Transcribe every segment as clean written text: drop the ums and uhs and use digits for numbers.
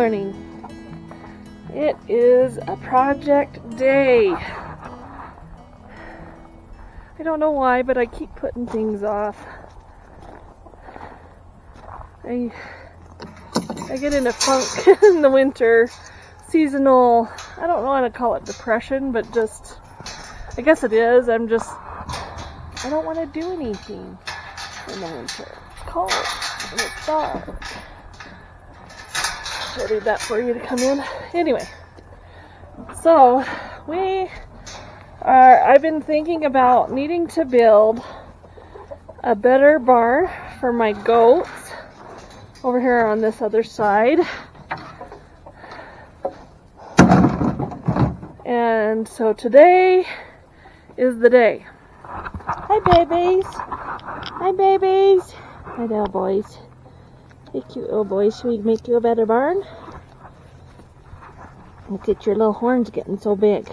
morning. It is a project day. I don't know why, but I keep putting things off. I get in a funk in the winter, seasonal, I don't know how to call it depression, but just, I guess it is. I don't want to do anything in the winter. It's cold and it's dark. I'll leave that for you to come in. Anyway, so I've been thinking about needing to build a better barn for my goats over here on this other side. And so today is the day. Hi babies. Hi babies. Hi little boys. Hey cute little boys. Should we make you a better barn? Look at your little horns getting so big.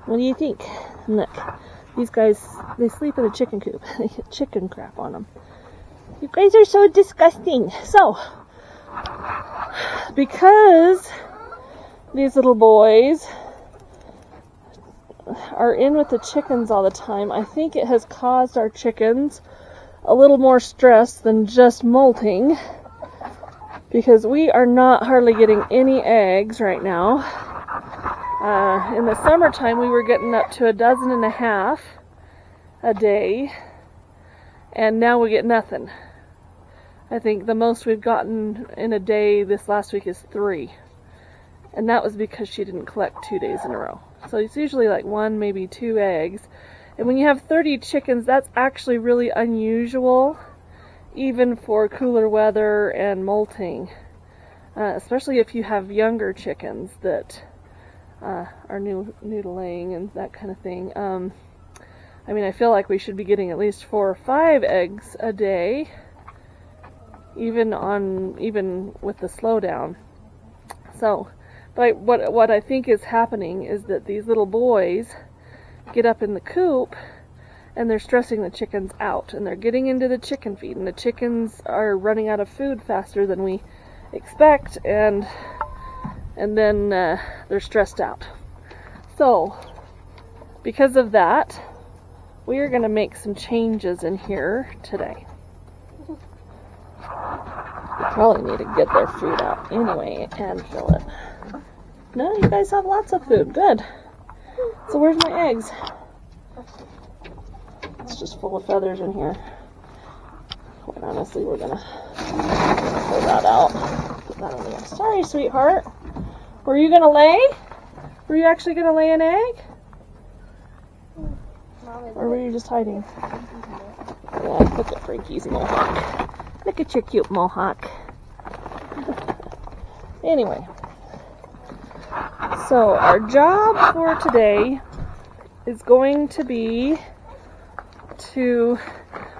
What do you think? And look, these guys, they sleep in a chicken coop. They get chicken crap on them. You guys are so disgusting. So, because these little boys are in with the chickens all the time, I think it has caused our chickens a little more stress than just molting, because we are not hardly getting any eggs right now. In the summertime we were getting up to 12.5 a day, and now we get nothing. I think the most we've gotten in a day this last week is 3, and that was because she didn't collect 2 days in a row. So it's usually like 1, maybe 2 eggs. And when you have 30 chickens, that's actually really unusual, even for cooler weather and molting, especially if you have younger chickens that are new to laying and that kind of thing. I mean, I feel like we should be getting at least 4 or 5 eggs a day, even with the slowdown. So, but what I think is happening is that these little boys get up in the coop and they're stressing the chickens out, and they're getting into the chicken feed, and the chickens are running out of food faster than we expect, and then they're stressed out. So because of that, we are going to make some changes in here today. We probably need to get their food out anyway and fill it. No, you guys have lots of food. Good. So where's my eggs? It's just full of feathers in here. Quite honestly, we're gonna pull that out. Put that in there. Sorry, sweetheart. Were you gonna lay? Were you actually gonna lay an egg? Or were you just hiding? Yeah, look at Frankie's mohawk. Look at your cute mohawk. Anyway. So our job for today is going to be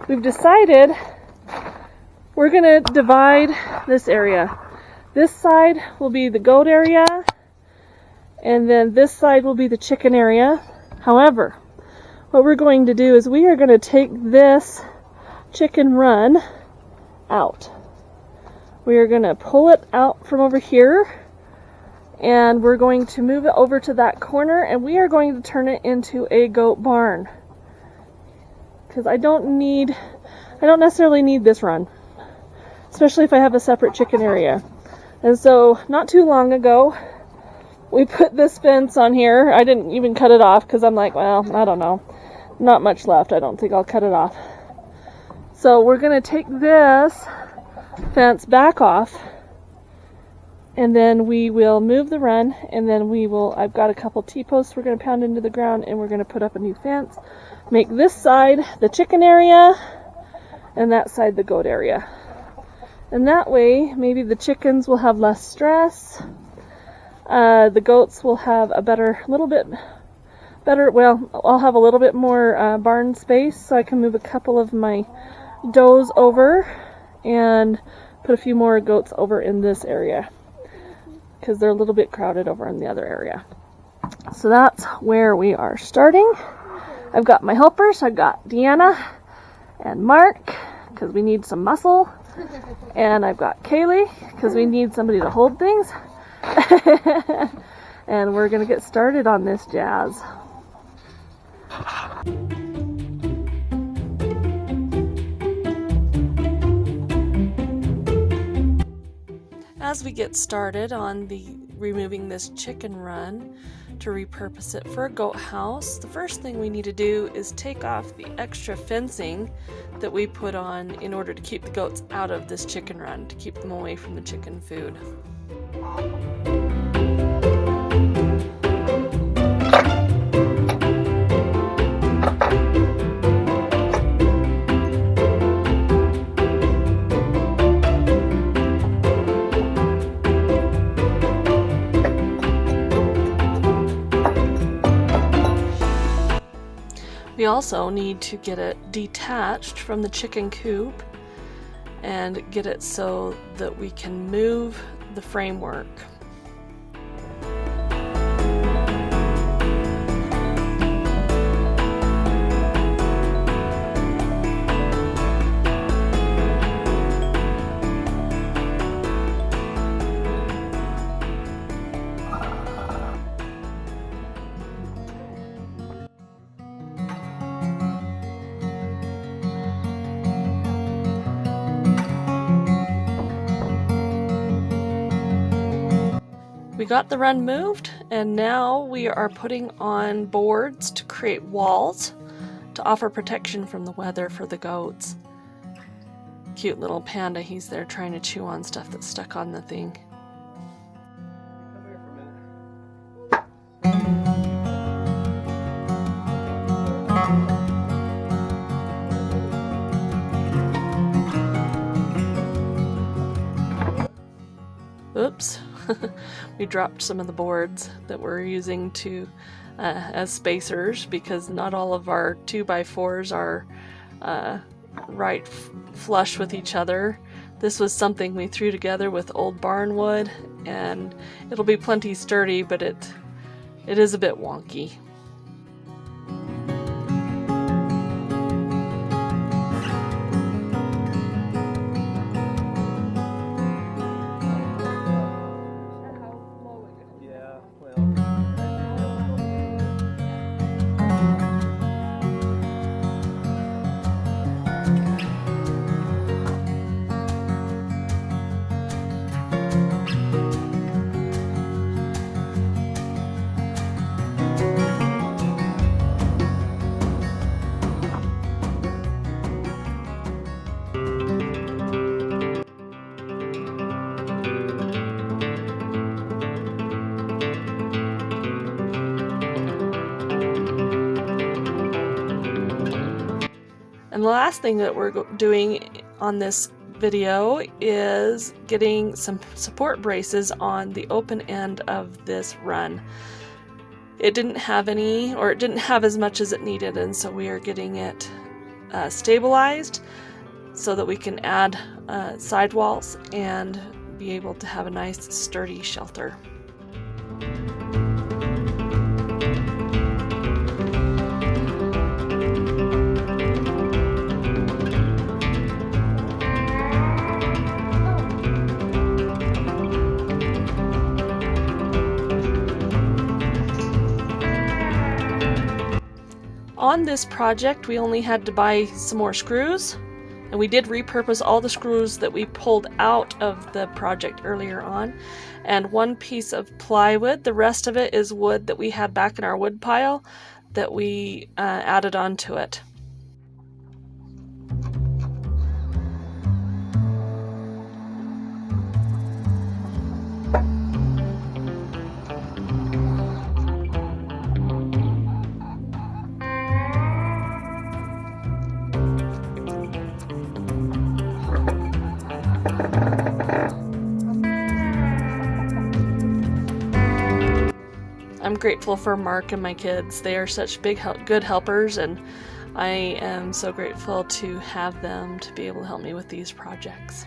we've decided we're going to divide this area. This side will be the goat area, and then this side will be the chicken area. However, what we're going to do is we are going to take this chicken run out. We are going to pull it out from over here, and we're going to move it over to that corner, and we are going to turn it into a goat barn. Because I don't necessarily need this run, especially if I have a separate chicken area. And so, not too long ago, we put this fence on here. I didn't even cut it off because I'm like, well, I don't know. Not much left. I don't think I'll cut it off. So we're going to take this fence back off, and then we will move the run, and then I've got a couple T-posts we're going to pound into the ground, and we're going to put up a new fence. Make this side the chicken area, and that side the goat area. And that way, maybe the chickens will have less stress. The goats will have a little bit better, well, I'll have a little bit more barn space, so I can move a couple of my does over and put a few more goats over in this area, because they're a little bit crowded over in the other area. So that's where we are starting. I've got my helpers. I've got Deanna and Mark, because we need some muscle. And I've got Kaylee, because we need somebody to hold things. And we're going to get started on this jazz. As we get started on removing this chicken run to repurpose it for a goat house, the first thing we need to do is take off the extra fencing that we put on in order to keep the goats out of this chicken run, to keep them away from the chicken food. We also need to get it detached from the chicken coop and get it so that we can move the framework. We got the run moved, and now we are putting on boards to create walls to offer protection from the weather for the goats. Cute little panda, he's there trying to chew on stuff that's stuck on the thing. Oops. We dropped some of the boards that we're using to as spacers, because not all of our 2x4s are right flush with each other. This was something we threw together with old barn wood, and it'll be plenty sturdy, but it is a bit wonky. And the last thing that we're doing on this video is getting some support braces on the open end of this run. It didn't have any, or it didn't have as much as it needed, and so we are getting it stabilized so that we can add sidewalls and be able to have a nice sturdy shelter. On this project, we only had to buy some more screws, and we did repurpose all the screws that we pulled out of the project earlier on, and one piece of plywood. The rest of it is wood that we had back in our wood pile that we added onto it. I'm grateful for Mark and my kids. They are such good helpers, and I am so grateful to have them to be able to help me with these projects.